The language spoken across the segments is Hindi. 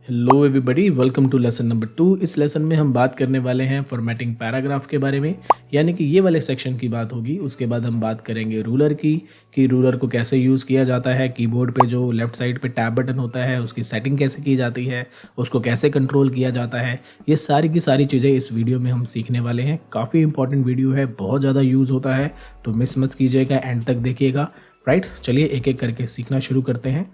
Hello everybody, welcome to lesson number 2। इस लेसन में हम बात करने वाले हैं फॉर्मेटिंग पैराग्राफ के बारे में, यानी कि ये वाले सेक्शन की बात होगी। उसके बाद हम बात करेंगे रूलर की कि रूलर को कैसे यूज़ किया जाता है, कीबोर्ड पे जो लेफ्ट साइड पे टैब बटन होता है उसकी सेटिंग कैसे की जाती है, उसको कैसे कंट्रोल किया जाता है। ये सारी की सारी चीज़ें इस वीडियो में हम सीखने वाले हैं। काफ़ी इंपॉर्टेंट वीडियो है, बहुत ज़्यादा यूज़ होता है, तो मिस मत कीजिएगा, एंड तक देखिएगा। राइट, चलिए एक एक करके सीखना शुरू करते हैं।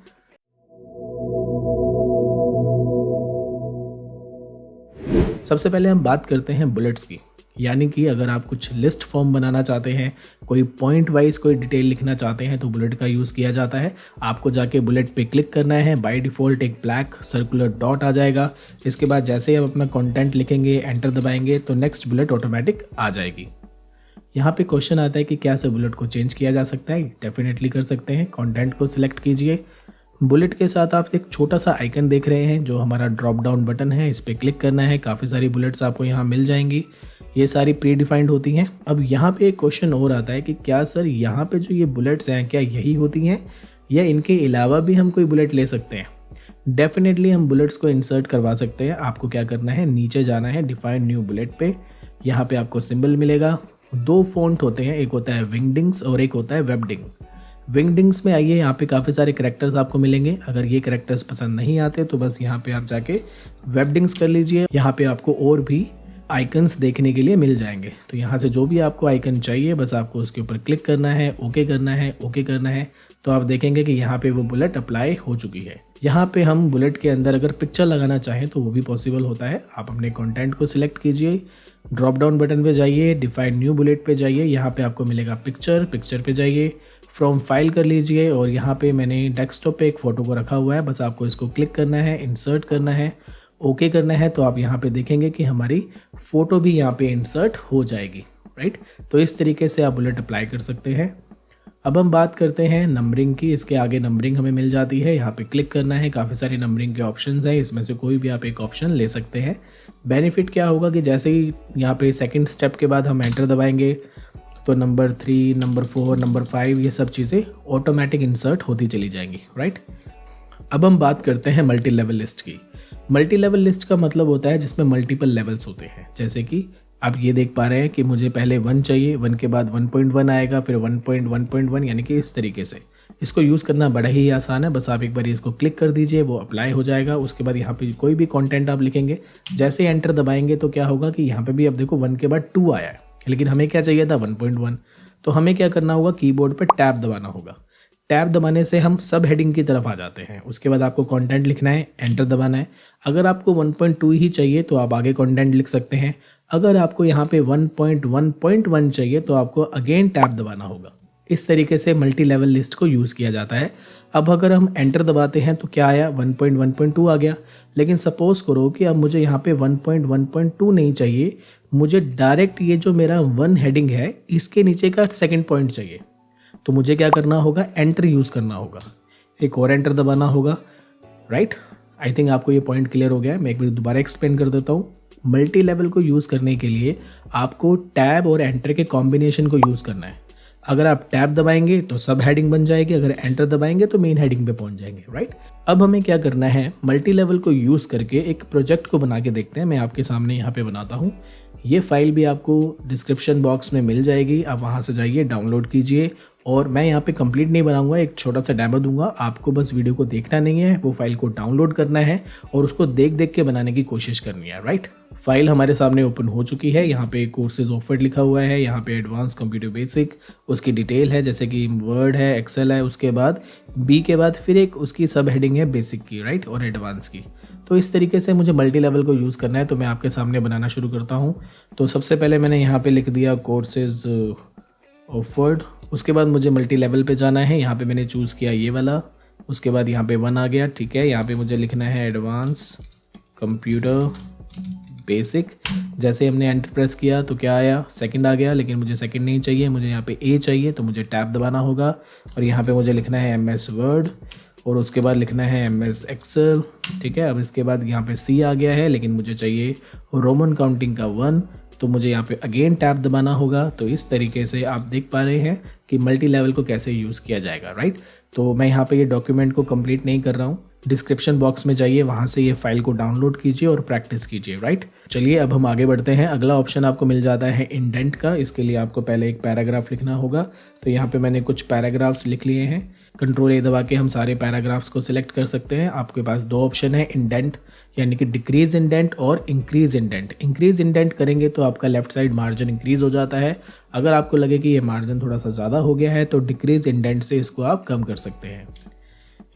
सबसे पहले हम बात करते हैं बुलेट्स की, यानी कि अगर आप कुछ लिस्ट फॉर्म बनाना चाहते हैं, कोई पॉइंट वाइज कोई डिटेल लिखना चाहते हैं तो बुलेट का यूज़ किया जाता है। आपको जाके बुलेट पे क्लिक करना है, बाय डिफ़ॉल्ट एक ब्लैक सर्कुलर डॉट आ जाएगा। इसके बाद जैसे ही आप अपना कंटेंट लिखेंगे, एंटर दबाएंगे तो नेक्स्ट बुलेट ऑटोमेटिक आ जाएगी। यहाँ पे क्वेश्चन आता है कि क्या से बुलेट को चेंज किया जा सकता है। डेफिनेटली कर सकते हैं। कंटेंट को सिलेक्ट कीजिए, बुलेट के साथ आप एक छोटा सा आइकन देख रहे हैं जो हमारा ड्रॉप डाउन बटन है, इस पर क्लिक करना है। काफ़ी सारी बुलेट्स आपको यहाँ मिल जाएंगी, ये सारी प्री डिफाइंड होती हैं। अब यहाँ पे एक क्वेश्चन और आता है कि क्या सर यहाँ पे जो ये बुलेट्स हैं क्या यही होती हैं या इनके अलावा भी हम कोई बुलेट ले सकते हैं। डेफिनेटली हम बुलेट्स को इंसर्ट करवा सकते हैं। आपको क्या करना है, नीचे जाना है डिफाइंड न्यू बुलेट पे। यहाँ पे आपको सिंबल मिलेगा। दो फॉन्ट होते हैं, एक होता है विंगडिंग्स और एक होता है वेबडिंग। विंगडिंग्स में आइए, यहाँ पे काफ़ी सारे करैक्टर्स आपको मिलेंगे। अगर ये करैक्टर्स पसंद नहीं आते तो बस यहाँ पे आप जाके वेबडिंग्स कर लीजिए। यहाँ पे आपको और भी आइकन्स देखने के लिए मिल जाएंगे। तो यहाँ से जो भी आपको आइकन चाहिए बस आपको उसके ऊपर क्लिक करना है, ओके करना है, ओके करना है। तो आप देखेंगे कि यहाँ पे वो बुलेट अप्लाई हो चुकी है। यहाँ पे हम बुलेट के अंदर अगर पिक्चर लगाना चाहें तो वो भी पॉसिबल होता है। आप अपने कंटेंट को सिलेक्ट कीजिए, ड्रॉप डाउन बटन पे जाइए, डिफाइंड न्यू बुलेट पे जाइए, यहाँ पे आपको मिलेगा पिक्चर। पिक्चर पे जाइए, फ्रॉम फाइल कर लीजिए और यहाँ पे मैंने डेस्कटॉप पे एक फ़ोटो को रखा हुआ है। बस आपको इसको क्लिक करना है, इंसर्ट करना है, ओके करना है। तो आप यहाँ पे देखेंगे कि हमारी फ़ोटो भी यहाँ पे इंसर्ट हो जाएगी। राइट, तो इस तरीके से आप बुलेट अप्लाई कर सकते हैं। अब हम बात करते हैं नंबरिंग की। इसके आगे नंबरिंग हमें मिल जाती है, यहाँ पे क्लिक करना है। काफ़ी सारी नंबरिंग के ऑप्शंस हैं, इसमें से कोई भी आप एक ऑप्शन ले सकते हैं। बेनिफिट क्या होगा कि जैसे ही यहाँ पे सेकंड स्टेप के बाद हम एंटर दबाएंगे तो नंबर 3, नंबर 4, नंबर 5 ये सब चीज़ें ऑटोमेटिक इंसर्ट होती चली जाएंगी। राइट, अब हम बात करते हैं मल्टी लेवल लिस्ट की। मल्टी लेवल लिस्ट का मतलब होता है जिसमें मल्टीपल लेवल्स होते हैं। जैसे कि आप ये देख पा रहे हैं कि मुझे पहले 1 चाहिए, 1 के बाद 1.1 आएगा, फिर 1.1.1, यानी कि इस तरीके से। इसको यूज़ करना बड़ा ही आसान है। बस आप एक बार इसको क्लिक कर दीजिए, वो अप्लाई हो जाएगा। उसके बाद यहाँ पे कोई भी कंटेंट आप लिखेंगे, जैसे एंटर दबाएंगे तो क्या होगा कि यहाँ पे भी आप देखो 1 के बाद 2 आया है, लेकिन हमें क्या चाहिए था 1.1। तो हमें क्या करना होगा, कीबोर्ड पर टैब दबाना होगा। टैब दबाने से हम सब हेडिंग की तरफ आ जाते हैं। उसके बाद आपको कंटेंट लिखना है, एंटर दबाना है। अगर आपको 1.2 ही चाहिए तो आप आगे कंटेंट लिख सकते हैं। अगर आपको यहाँ पे 1.1.1 चाहिए तो आपको अगेन टैब दबाना होगा। इस तरीके से मल्टी लेवल लिस्ट को यूज़ किया जाता है। अब अगर हम एंटर दबाते हैं तो क्या आया, 1.1.2 आ गया। लेकिन सपोज करो कि अब मुझे यहाँ पे 1.1.2 नहीं चाहिए, मुझे डायरेक्ट ये जो मेरा 1 हेडिंग है इसके नीचे का सेकंड पॉइंट चाहिए। तो मुझे क्या करना होगा, एंटर यूज़ करना होगा, एक और एंटर दबाना होगा। राइट, आई थिंक आपको ये पॉइंट क्लियर हो गया है। मैं एक बार दोबारा एक्सप्लेन कर देता हूँ। मल्टी लेवल को यूज़ करने के लिए आपको टैब और एंटर के कॉम्बिनेशन को यूज़ करना है। अगर आप टैब दबाएंगे तो सब हेडिंग बन जाएगी, अगर एंटर दबाएंगे तो मेन हेडिंग पे पहुंच जाएंगे। राइट, अब हमें क्या करना है, मल्टी लेवल को यूज़ करके एक प्रोजेक्ट को बना के देखते हैं। मैं आपके सामने यहाँ पे बनाता हूँ। ये फाइल भी आपको डिस्क्रिप्शन बॉक्स में मिल जाएगी, आप वहाँ से जाइए, डाउनलोड कीजिए। और मैं यहाँ पे कंप्लीट नहीं बनाऊंगा, एक छोटा सा डेमो दूंगा। आपको बस वीडियो को देखना नहीं है, वो फाइल को डाउनलोड करना है और उसको देख देख के बनाने की कोशिश करनी है। राइट, फाइल हमारे सामने ओपन हो चुकी है। यहाँ पे कोर्सेज ऑफर्ड लिखा हुआ है, यहाँ पे एडवांस कंप्यूटर बेसिक, उसकी डिटेल है जैसे कि वर्ड है, एक्सेल है। उसके बाद बी के बाद फिर एक उसकी सब हेडिंग है बेसिक की, राइट, और एडवांस की। तो इस तरीके से मुझे मल्टी लेवल को यूज़ करना है, तो मैं आपके सामने बनाना शुरू करता हूँ। तो सबसे पहले मैंने यहाँ पे लिख दिया कोर्सेज ऑफर्ड। उसके बाद मुझे मल्टी लेवल पे जाना है, यहाँ पे मैंने चूज़ किया ये वाला। उसके बाद यहाँ पे 1 आ गया, ठीक है। यहाँ पे मुझे लिखना है एडवांस कंप्यूटर बेसिक। जैसे हमने एंटर प्रेस किया तो क्या आया, सेकंड आ गया, लेकिन मुझे सेकंड नहीं चाहिए, मुझे यहाँ पे ए चाहिए। तो मुझे टैब दबाना होगा और यहाँ पे मुझे लिखना है MS वर्ड और उसके बाद लिखना है MS एक्सेल, ठीक है। अब इसके बाद यहाँ पे सी आ गया है, लेकिन मुझे चाहिए रोमन काउंटिंग का 1, तो मुझे यहाँ पे अगेन टैब दबाना होगा। तो इस तरीके से आप देख पा रहे हैं कि मल्टी लेवल को कैसे यूज़ किया जाएगा। राइट, तो मैं यहाँ पे ये डॉक्यूमेंट को कंप्लीट नहीं कर रहा हूँ, डिस्क्रिप्शन बॉक्स में जाइए, वहाँ से ये फाइल को डाउनलोड कीजिए और प्रैक्टिस कीजिए, राइट। चलिए अब हम आगे बढ़ते हैं। अगला ऑप्शन आपको मिल जाता है इंडेंट का। इसके लिए आपको पहले एक पैराग्राफ लिखना होगा। तो यहाँ पे मैंने कुछ पैराग्राफ्स लिख लिए हैं। Ctrl+A दबा के हम सारे पैराग्राफ्स को सिलेक्ट कर सकते हैं। आपके पास दो ऑप्शन है, इंडेंट यानी कि डिक्रीज इंडेंट और इंक्रीज इंडेंट। इंक्रीज इंडेंट करेंगे तो आपका लेफ्ट साइड मार्जिन इंक्रीज हो जाता है। अगर आपको लगे कि ये मार्जिन थोड़ा सा ज़्यादा हो गया है तो डिक्रीज इंडेंट से इसको आप कम कर सकते हैं।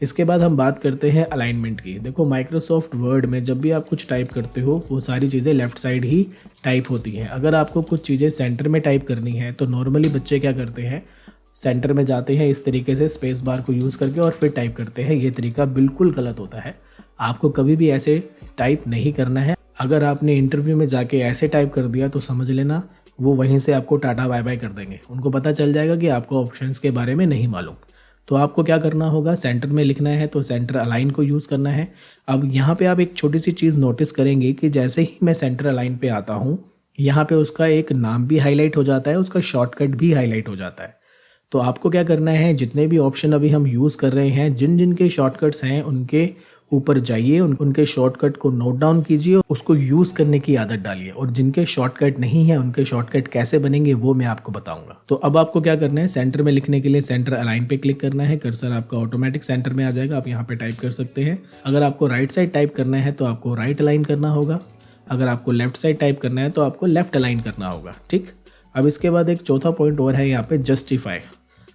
इसके बाद हम बात करते हैं अलाइनमेंट की। देखो माइक्रोसॉफ्ट वर्ड में जब भी आप कुछ टाइप करते हो वो सारी चीज़ें लेफ़्ट साइड ही टाइप होती हैं। अगर आपको कुछ चीज़ें सेंटर में टाइप करनी है तो नॉर्मली बच्चे क्या करते हैं, सेंटर में जाते हैं इस तरीके से स्पेस बार को यूज़ करके और फिर टाइप करते हैं। ये तरीका बिल्कुल गलत होता है। आपको कभी भी ऐसे टाइप नहीं करना है। अगर आपने इंटरव्यू में जाके ऐसे टाइप कर दिया तो समझ लेना वो वहीं से आपको टाटा बाय बाय कर देंगे। उनको पता चल जाएगा कि आपको ऑप्शंस के बारे में नहीं मालूम। तो आपको क्या करना होगा, सेंटर में लिखना है तो सेंटर अलाइन को यूज़ करना है। अब यहाँ पे आप एक छोटी सी चीज़ नोटिस करेंगे कि जैसे ही मैं सेंटर अलाइन पे आता हूँ, यहाँ पे उसका एक नाम भी हाईलाइट हो जाता है, उसका शॉर्टकट भी हाईलाइट हो जाता है। तो आपको क्या करना है, जितने भी ऑप्शन अभी हम यूज़ कर रहे हैं, जिन जिन के शॉर्टकट्स हैं उनके ऊपर जाइए, उनके शॉर्टकट को नोट डाउन कीजिए, उसको यूज़ करने की आदत डालिए। और जिनके शॉर्टकट नहीं है उनके शॉर्टकट कैसे बनेंगे वो मैं आपको बताऊंगा। तो अब आपको क्या करना है, सेंटर में लिखने के लिए सेंटर अलाइन पे क्लिक करना है। कर्सर आपका ऑटोमेटिक सेंटर में आ जाएगा, आप यहाँ पे टाइप कर सकते हैं। अगर आपको राइट साइड टाइप करना है तो आपको राइट अलाइन करना होगा। अगर आपको लेफ्ट साइड टाइप करना है तो आपको लेफ्ट अलाइन करना होगा, ठीक। अब इसके बाद एक चौथा पॉइंट और है यहाँ पे, जस्टिफाई।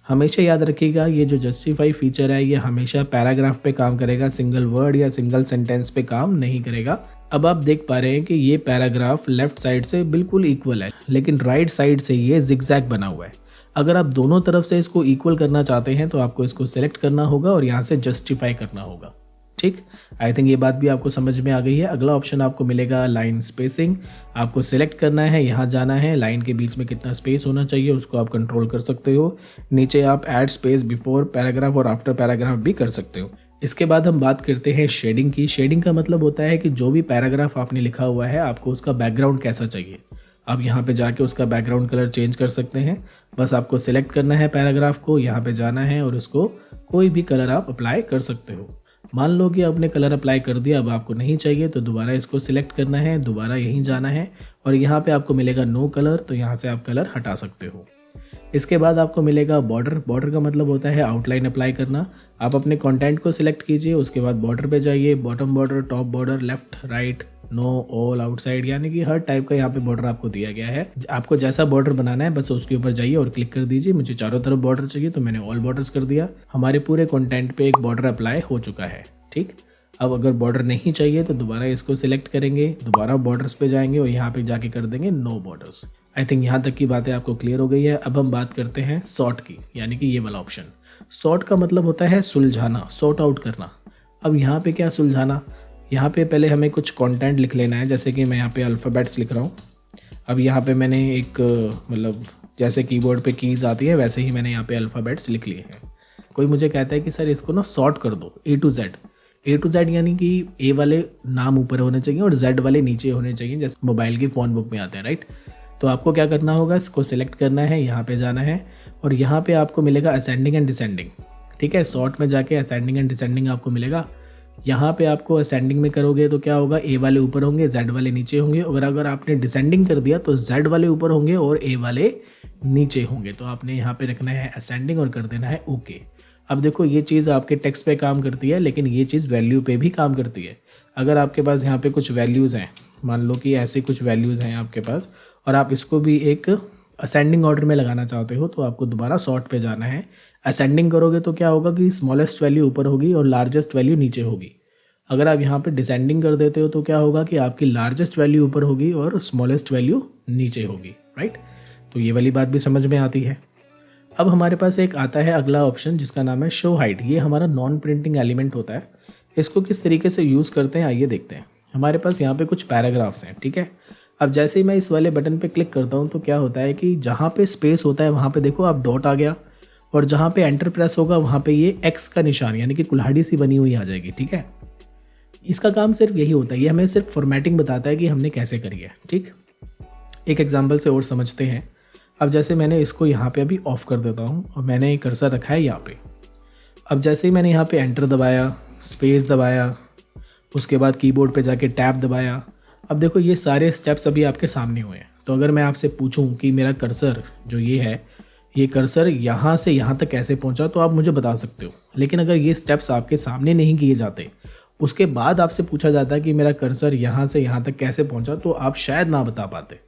हमेशा याद रखिएगा ये जो जस्टिफाई फीचर है ये हमेशा पैराग्राफ पे काम करेगा, सिंगल वर्ड या सिंगल सेंटेंस पे काम नहीं करेगा। अब आप देख पा रहे हैं कि ये पैराग्राफ लेफ्ट साइड से बिल्कुल इक्वल है, लेकिन राइट साइड से ये जिगजैग बना हुआ है। अगर आप दोनों तरफ से इसको इक्वल करना चाहते हैं तो आपको इसको सिलेक्ट करना होगा और यहाँ से जस्टिफाई करना होगा, ठीक। आई थिंक ये बात भी आपको समझ में आ गई है। अगला ऑप्शन आपको मिलेगा लाइन स्पेसिंग। आपको सिलेक्ट करना है, यहाँ जाना है, लाइन के बीच में कितना स्पेस होना चाहिए उसको आप कंट्रोल कर सकते हो। नीचे आप ऐड स्पेस बिफोर पैराग्राफ और आफ्टर पैराग्राफ भी कर सकते हो। इसके बाद हम बात करते हैं शेडिंग की। शेडिंग का मतलब होता है कि जो भी पैराग्राफ आपने लिखा हुआ है आपको उसका बैकग्राउंड कैसा चाहिए। आप यहाँ पे जाके उसका बैकग्राउंड कलर चेंज कर सकते हैं। बस आपको सिलेक्ट करना है पैराग्राफ को, यहाँ पे जाना है और उसको कोई भी कलर आप अप्लाई कर सकते हो। मान लो कि आपने कलर अप्लाई कर दिया, अब आपको नहीं चाहिए तो दोबारा इसको सिलेक्ट करना है, दोबारा यहीं जाना है और यहाँ पे आपको मिलेगा नो कलर, तो यहाँ से आप कलर हटा सकते हो। इसके बाद आपको मिलेगा बॉर्डर। बॉर्डर का मतलब होता है आउटलाइन अप्लाई करना। आप अपने कंटेंट को सिलेक्ट कीजिए, उसके बाद बॉर्डर पे जाइए, bottom border, top border, left, right, no, all, outside, यानी कि हर टाइप का यहाँ पे बॉर्डर आपको दिया गया है। आपको जैसा बॉर्डर बनाना है बस उसके ऊपर जाइए और क्लिक कर दीजिए। मुझे चारों तरफ बॉर्डर चाहिए तो मैंने ऑल बॉर्डर्स कर दिया। हमारे पूरे कंटेंट पे एक बॉर्डर अप्लाई हो चुका है, ठीक। अब अगर बॉर्डर नहीं चाहिए तो दोबारा इसको सिलेक्ट करेंगे, दोबारा बॉर्डर्स पे जाएंगे और यहाँ पे जाके कर देंगे नो बॉर्डर्स। आई थिंक यहाँ तक की बातें आपको क्लियर हो गई है। अब हम बात करते हैं सॉर्ट की, यानी कि ये वाला ऑप्शन। सॉर्ट का मतलब होता है सुलझाना, सॉर्ट आउट करना। अब यहाँ पे क्या सुलझाना, यहाँ पे पहले हमें कुछ कंटेंट लिख लेना है। जैसे कि मैं यहाँ पे अल्फ़ाबेट्स लिख रहा हूँ। अब यहाँ पे मैंने एक मतलब जैसे कीबोर्ड पे कीज़ आती है वैसे ही मैंने यहाँ पे अल्फ़ाबेट्स लिख लिए हैं। कोई मुझे कहता है कि सर इसको ना सॉर्ट कर दो, A to Z। A to Z यानी कि A वाले नाम ऊपर होने चाहिए और Z वाले नीचे होने चाहिए, जैसे मोबाइल की फ़ोन बुक में आते हैं, राइट। तो आपको क्या करना होगा, इसको सिलेक्ट करना है, यहाँ पे जाना है और यहाँ पे आपको मिलेगा असेंडिंग एंड डिसेंडिंग, ठीक है। सॉर्ट में जाके असेंडिंग एंड डिसेंडिंग आपको मिलेगा। यहाँ पे आपको असेंडिंग में करोगे तो क्या होगा, A वाले ऊपर होंगे, Z वाले नीचे होंगे। और अगर आपने डिसेंडिंग कर दिया तो Z वाले ऊपर होंगे और A वाले नीचे होंगे। तो आपने यहाँ पे रखना है असेंडिंग और कर देना है ओके। अब देखो ये चीज़ आपके टेक्स्ट पे काम करती है, लेकिन ये चीज़ वैल्यू पे भी काम करती है। अगर आपके पास यहाँ पे कुछ वैल्यूज़ हैं, मान लो कि ऐसे कुछ वैल्यूज़ हैं आपके पास और आप इसको भी एक असेंडिंग ऑर्डर में लगाना चाहते हो तो आपको दोबारा सॉर्ट पे जाना है। असेंडिंग करोगे तो क्या होगा कि स्मॉलेस्ट वैल्यू ऊपर होगी और लार्जेस्ट वैल्यू नीचे होगी। अगर आप यहाँ पे डिसेंडिंग कर देते हो तो क्या होगा कि आपकी लार्जेस्ट वैल्यू ऊपर होगी और स्मॉलेस्ट वैल्यू नीचे होगी, राइट। तो ये वाली बात भी समझ में आती है। अब हमारे पास एक आता है अगला ऑप्शन जिसका नाम है शो हाइड। ये हमारा नॉन प्रिंटिंग एलिमेंट होता है। इसको किस तरीके से यूज़ करते हैं आइए देखते हैं। हमारे पास यहाँ पे कुछ पैराग्राफ्स हैं, ठीक है। अब जैसे ही मैं इस वाले बटन पे क्लिक करता हूँ तो क्या होता है कि जहाँ पे स्पेस होता है वहाँ पे देखो आप डॉट आ गया और जहाँ पे एंटर प्रेस होगा वहाँ पे ये एक्स का निशान यानी कि कुल्हाड़ी सी बनी हुई आ जाएगी, ठीक है। इसका काम सिर्फ यही होता है, ये हमें सिर्फ फॉर्मेटिंग बताता है कि हमने कैसे करी है, ठीक। एक एग्जाम्पल से और समझते हैं। अब जैसे मैंने इसको यहाँ पे अभी ऑफ कर देता हूँ और मैंने कर्सर रखा है यहाँ पे। अब जैसे ही मैंने यहाँ पे एंटर दबाया, स्पेस दबाया, उसके बाद कीबोर्ड पे जाके टैब दबाया, अब देखो ये सारे स्टेप्स अभी आपके सामने हुए हैं। तो अगर मैं आपसे पूछूं कि मेरा कर्सर जो ये है, ये कर्सर यहाँ से यहाँ तक कैसे पहुँचा, तो आप मुझे बता सकते हो। लेकिन अगर ये स्टेप्स आपके सामने नहीं किए जाते, उसके बाद आपसे पूछा जाता है कि मेरा कर्सर यहाँ से यहाँ तक कैसे पहुँचा, तो आप शायद ना बता पाते।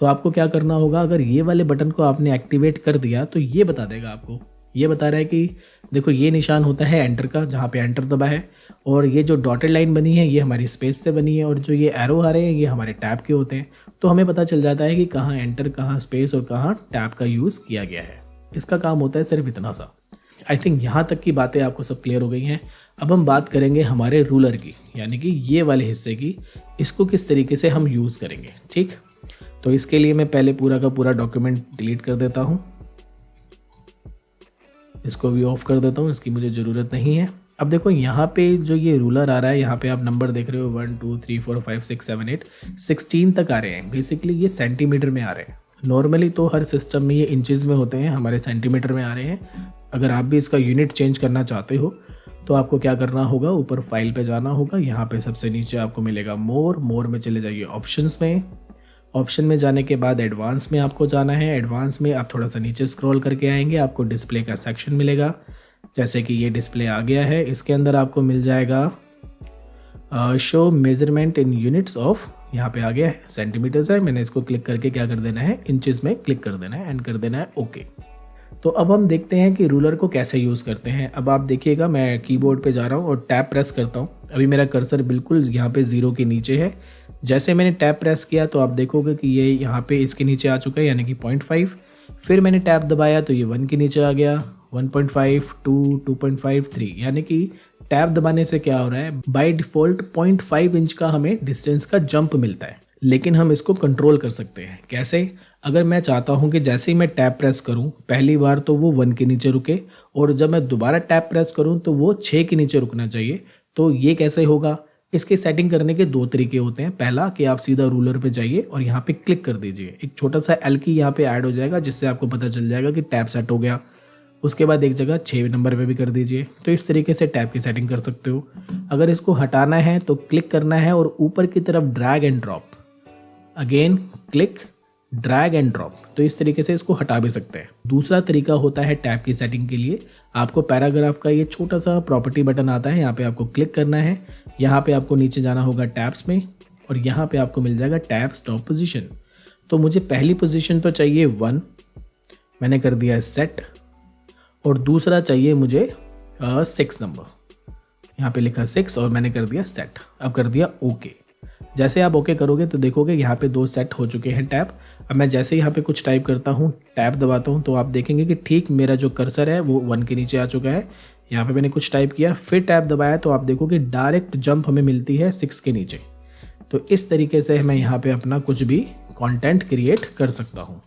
तो आपको क्या करना होगा, अगर ये वाले बटन को आपने एक्टिवेट कर दिया तो ये बता देगा आपको। ये बता रहा है कि देखो ये निशान होता है एंटर का, जहाँ पे एंटर दबा है, और ये जो डॉटेड लाइन बनी है ये हमारी स्पेस से बनी है, और जो ये एरो आ रहे हैं ये हमारे टैब के होते हैं। तो हमें पता चल जाता है कि कहाँ एंटर, कहाँ स्पेस और कहाँ टैब का यूज़ किया गया है। इसका काम होता है सिर्फ इतना सा। आई थिंक यहाँ तक की बातें आपको सब क्लियर हो गई हैं। अब हम बात करेंगे हमारे रूलर की, यानी कि ये वाले हिस्से की, इसको किस तरीके से हम यूज़ करेंगे। ठीक, तो इसके लिए मैं पहले पूरा का पूरा डॉक्यूमेंट डिलीट कर देता हूँ, इसको भी ऑफ कर देता हूँ, इसकी मुझे ज़रूरत नहीं है। अब देखो यहाँ पे जो ये रूलर आ रहा है, यहाँ पे आप नंबर देख रहे हो 1 2 3 4 5 6 7 8 16 तक आ रहे हैं। बेसिकली ये सेंटीमीटर में आ रहे हैं। नॉर्मली तो हर सिस्टम में ये इंचेस में होते हैं, हमारे सेंटीमीटर में आ रहे हैं। अगर आप भी इसका यूनिट चेंज करना चाहते हो तो आपको क्या करना होगा, ऊपर फाइल पे जाना होगा। यहाँ पे सबसे नीचे आपको मिलेगा मोर में चले जाइए ऑप्शंस में। ऑप्शन में जाने के बाद एडवांस में आपको जाना है। एडवांस में आप थोड़ा सा नीचे स्क्रॉल करके आएंगे, आपको डिस्प्ले का सेक्शन मिलेगा। जैसे कि ये डिस्प्ले आ गया है, इसके अंदर आपको मिल जाएगा show measurement in units of, यहाँ पे आ गया है सेंटीमीटर्स है। मैंने इसको क्लिक करके क्या कर देना है, इंचेस में क्लिक कर देना है एंड कर देना है ओके। तो अब हम देखते हैं कि रूलर को कैसे यूज़ करते हैं। अब आप देखिएगा मैं कीबोर्ड पे जा रहा हूँ और टैब प्रेस करता हूँ। अभी मेरा कर्सर बिल्कुल यहाँ पे 0 के नीचे है। जैसे मैंने टैब प्रेस किया तो आप देखोगे कि ये यहाँ पे इसके नीचे आ चुका है, यानी कि 0.5। फिर मैंने टैब दबाया तो ये 1 के नीचे आ गया, 1.5 2 2.5 3, यानी कि टैब दबाने से क्या हो रहा है, बाय डिफ़ॉल्ट 0.5 इंच का हमें डिस्टेंस का जंप मिलता है। लेकिन हम इसको कंट्रोल कर सकते हैं। कैसे? अगर मैं चाहता हूं कि जैसे ही मैं टैब प्रेस करूं पहली बार तो वो 1 के नीचे रुके, और जब मैं दोबारा टैब प्रेस करूं तो वो 6 के नीचे रुकना चाहिए। तो ये कैसे होगा? इसके सेटिंग करने के 2 तरीके होते हैं। पहला कि आप सीधा रूलर पे जाइए और यहाँ पे क्लिक कर दीजिए, एक छोटा सा एल की यहाँ पे ऐड हो जाएगा, जिससे आपको पता चल जाएगा कि टैब सेट हो गया। उसके बाद एक जगह 6 नंबर पे भी कर दीजिए। तो इस तरीके से टैब की सेटिंग कर सकते हो। अगर इसको हटाना है तो क्लिक करना है और ऊपर की तरफ drag and drop, again click, drag and drop. तो इस तरीके से इसको हटा भी सकते हैं। दूसरा तरीका होता है टैब की सेटिंग के लिए, आपको पैराग्राफ का ये छोटा सा प्रॉपर्टी बटन आता है, यहाँ पे आपको क्लिक करना है। यहाँ पे आपको नीचे जाना होगा टैब्स में, और यहाँ पे आपको मिल जाएगा टैब स्टॉप पोजीशन। तो मुझे पहली पोजीशन तो चाहिए 1, मैंने कर दिया सेट, और दूसरा चाहिए मुझे 6 नंबर, यहाँ पे लिखा 6 और मैंने कर दिया सेट। अब कर दिया ओके। जैसे आप ओके करोगे तो देखोगे यहाँ पे 2 सेट हो चुके हैं टैब। अब मैं जैसे यहाँ पे कुछ टाइप करता हूँ, टैब दबाता हूँ, तो आप देखेंगे कि ठीक मेरा जो कर्सर है वो 1 के नीचे आ चुका है। यहाँ पे मैंने कुछ टाइप किया, फिर टैब दबाया तो आप देखोगे डायरेक्ट जंप हमें मिलती है 6 के नीचे। तो इस तरीके से मैं यहाँ पे अपना कुछ भी कंटेंट क्रिएट कर सकता हूँ।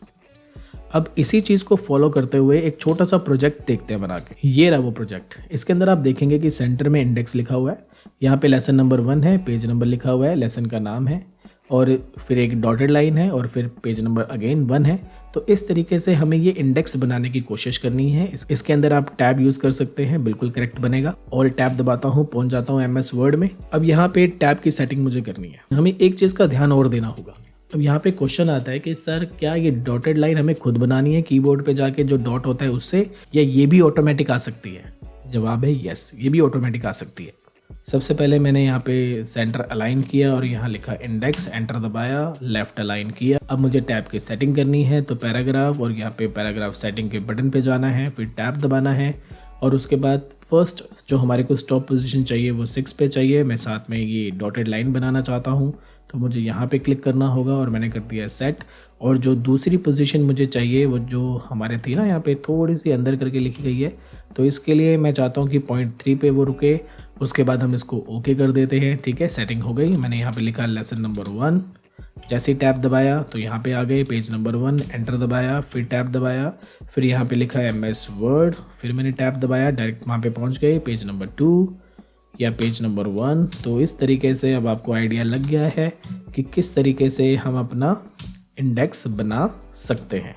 अब इसी चीज़ को फॉलो करते हुए एक छोटा सा प्रोजेक्ट देखते हैं बना के। ये रहा वो प्रोजेक्ट। इसके अंदर आप देखेंगे कि सेंटर में इंडेक्स लिखा हुआ है, यहाँ पे लेसन नंबर 1 है, पेज नंबर लिखा हुआ है, लेसन का नाम है, और फिर एक डॉटेड लाइन है, और फिर पेज नंबर अगेन 1 है। तो इस तरीके से हमें ये इंडेक्स बनाने की कोशिश करनी है। इसके अंदर आप टैब यूज़ कर सकते हैं, बिल्कुल करेक्ट बनेगा। और टैब दबाता हूँ, पहुँच जाता हूँ MS वर्ड में। अब यहाँ पे टैब की सेटिंग मुझे करनी है। हमें एक चीज़ का ध्यान और देना होगा। अब यहाँ पे क्वेश्चन आता है कि सर क्या ये डॉटेड लाइन हमें खुद बनानी है कीबोर्ड पे जाके जो डॉट होता है उससे, या ये भी ऑटोमेटिक आ सकती है? जवाब है यस, ये भी ऑटोमेटिक आ सकती है। सबसे पहले मैंने यहाँ पे सेंटर अलाइन किया और यहाँ लिखा इंडेक्स, एंटर दबाया, लेफ्ट अलाइन किया। अब मुझे टैब की सेटिंग करनी है, तो पैराग्राफ, और यहाँ पे पैराग्राफ सेटिंग के बटन पे जाना है, फिर टैब दबाना है, और उसके बाद फर्स्ट जो हमारे को स्टॉप पोजीशन चाहिए वो 6 पे चाहिए। मैं साथ में ये डॉटेड लाइन बनाना चाहता हूँ, तो मुझे यहाँ पे क्लिक करना होगा और मैंने कर दिया सेट। और जो दूसरी पोजीशन मुझे चाहिए वो जो हमारे थी ना, यहाँ पे थोड़ी सी अंदर करके लिखी गई है, तो इसके लिए मैं चाहता हूँ कि 0.3 पे वो रुके। उसके बाद हम इसको ओके कर देते हैं। ठीक है, सेटिंग हो गई। मैंने यहाँ पे लिखा लेसन नंबर 1, जैसे ही टैब दबाया तो यहाँ पे आ गए पेज नंबर 1, एंटर दबाया, फिर टैब दबाया, फिर यहाँ पे लिखा MS वर्ड, फिर मैंने टैब दबाया, डायरेक्ट वहाँ पे पहुँच गए पेज नंबर 2 या पेज नंबर 1। तो इस तरीके से अब आपको आइडिया लग गया है कि किस तरीके से हम अपना इंडेक्स बना सकते हैं।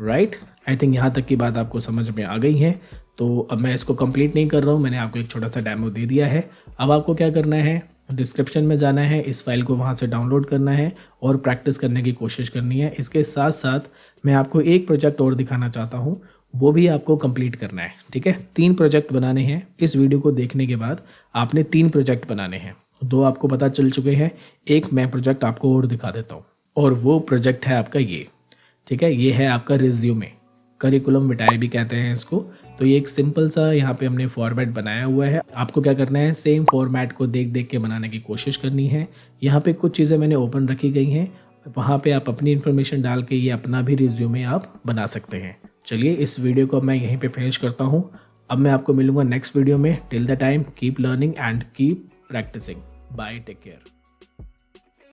राइट, आई थिंक यहाँ तक की बात आपको समझ में आ गई है। तो अब मैं इसको कंप्लीट नहीं कर रहा हूँ, मैंने आपको एक छोटा सा डेमो दे दिया है। अब आपको क्या करना है, डिस्क्रिप्शन में जाना है, इस फाइल को वहाँ से डाउनलोड करना है और प्रैक्टिस करने की कोशिश करनी है। इसके साथ साथ मैं आपको एक प्रोजेक्ट और दिखाना चाहता हूँ, वो भी आपको कंप्लीट करना है। ठीक है, 3 प्रोजेक्ट बनाने हैं। इस वीडियो को देखने के बाद आपने 3 प्रोजेक्ट बनाने हैं। 2 आपको पता चल चुके हैं, एक मैं प्रोजेक्ट आपको और दिखा देता हूँ, और वो प्रोजेक्ट है आपका ये। ठीक है, ये है आपका रिज्यूमे, करिकुलम विटाए भी कहते हैं इसको। तो ये एक सिंपल सा यहाँ पे हमने फॉर्मेट बनाया हुआ है। आपको क्या करना है, सेम फॉर्मेट को देख देख के बनाने की कोशिश करनी है। यहाँ पे कुछ चीज़ें मैंने ओपन रखी गई हैं, वहाँ पे आप अपनी इन्फॉर्मेशन डाल के ये अपना भी रिज्यूमे आप बना सकते हैं। चलिए इस वीडियो को मैं यहीं पे फिनिश करता हूँ। अब मैं आपको मिलूंगा नेक्स्ट वीडियो में। Till the time keep learning and keep practising. Bye, take care.